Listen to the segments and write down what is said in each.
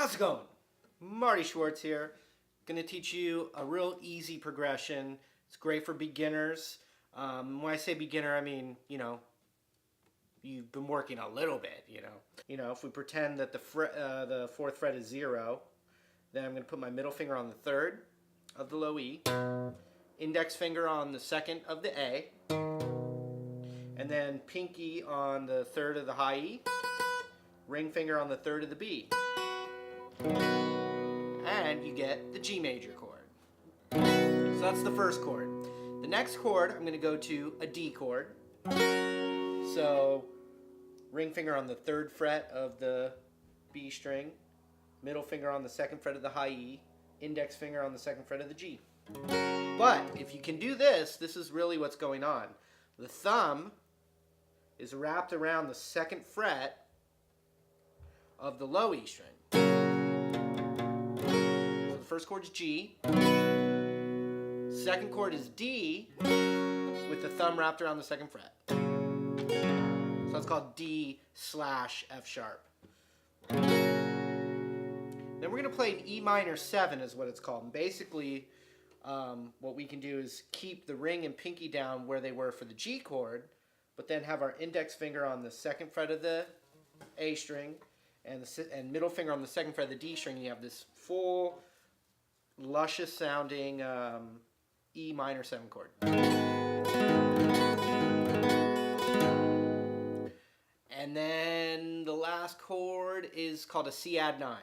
How's it going? Marty Schwartz here. Going to teach you a real easy progression. It's great for beginners. When I say beginner, I mean, you've been working a little bit, if we pretend that the fourth fret is 0, then I'm going to put my middle finger on the third of the low E, index finger on the second of the A, and then pinky on the third of the high E, ring finger on the third of the B. And you get the G major chord. So that's the first chord. The next chord, I'm going to go to a D chord. So ring finger on the third fret of the B string, middle finger on the second fret of the high E, index finger on the second fret of the G. But if you can do this, this is really what's going on. The thumb is wrapped around the second fret of the low E string. So the first chord is G. Second chord is D with the thumb wrapped around the second fret. So it's called D/F sharp. Then we're going to play an E minor 7 is what it's called. And basically, what we can do is keep the ring and pinky down where they were for the G chord, but then have our index finger on the second fret of the A string and middle finger on the second fret of the D string. You have this full, luscious sounding E minor 7 chord. And then the last chord is called a C add 9.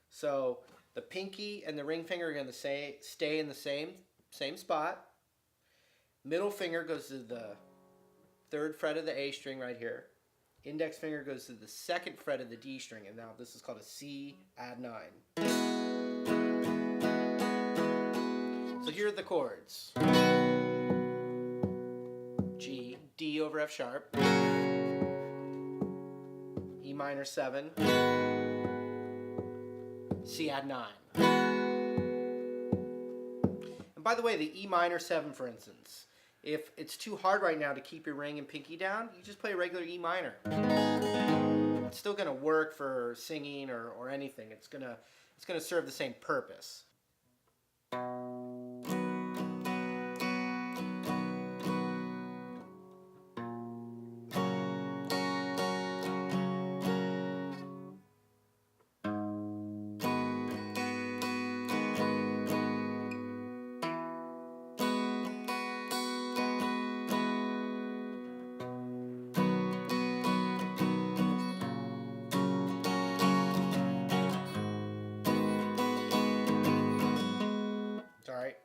So the pinky and the ring finger are going to stay in the same spot. Middle finger goes to the third fret of the A string right here. Index finger goes to the second fret of the D string, and now this is called a C add 9. So here are the chords. G, D over F sharp, E minor 7, C add 9. And by the way, the E minor 7, for instance, if it's too hard right now to keep your ring and pinky down, you just play a regular E minor. It's still going to work for singing or anything. It's going to serve the same purpose. Alright.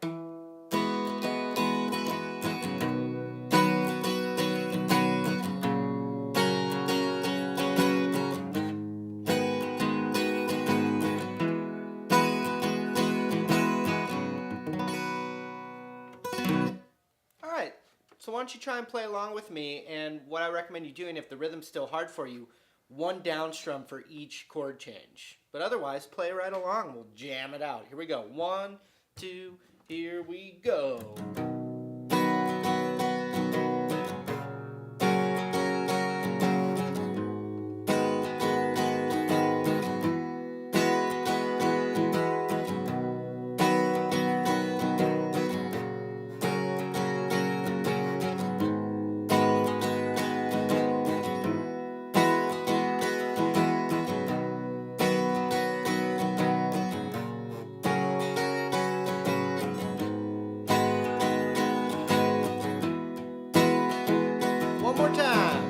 Alright, so why don't you try and play along with me, and what I recommend you doing if the rhythm's still hard for you, one down strum for each chord change. But otherwise, play right along. We'll jam it out. Here we go. 1, 2, here we go. One more time.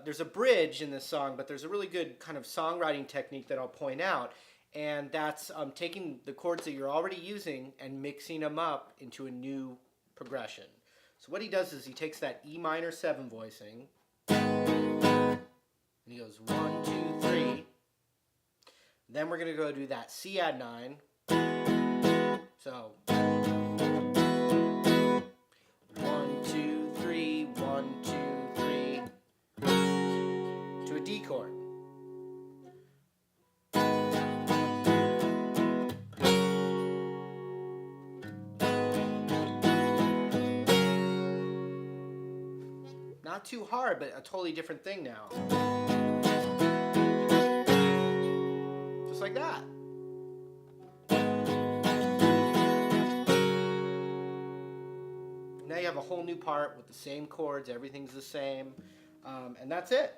There's a bridge in this song, but there's a really good kind of songwriting technique that I'll point out, and that's taking the chords that you're already using and mixing them up into a new progression. So what he does is he takes that E minor 7 voicing, and he goes 1, 2, 3. Then we're going to go do that C add 9. So 1, 2, 3, 1, 2, 3 to a D chord. Not too hard, but a totally different thing now. Just like that. Now you have a whole new part with the same chords, everything's the same, and that's it.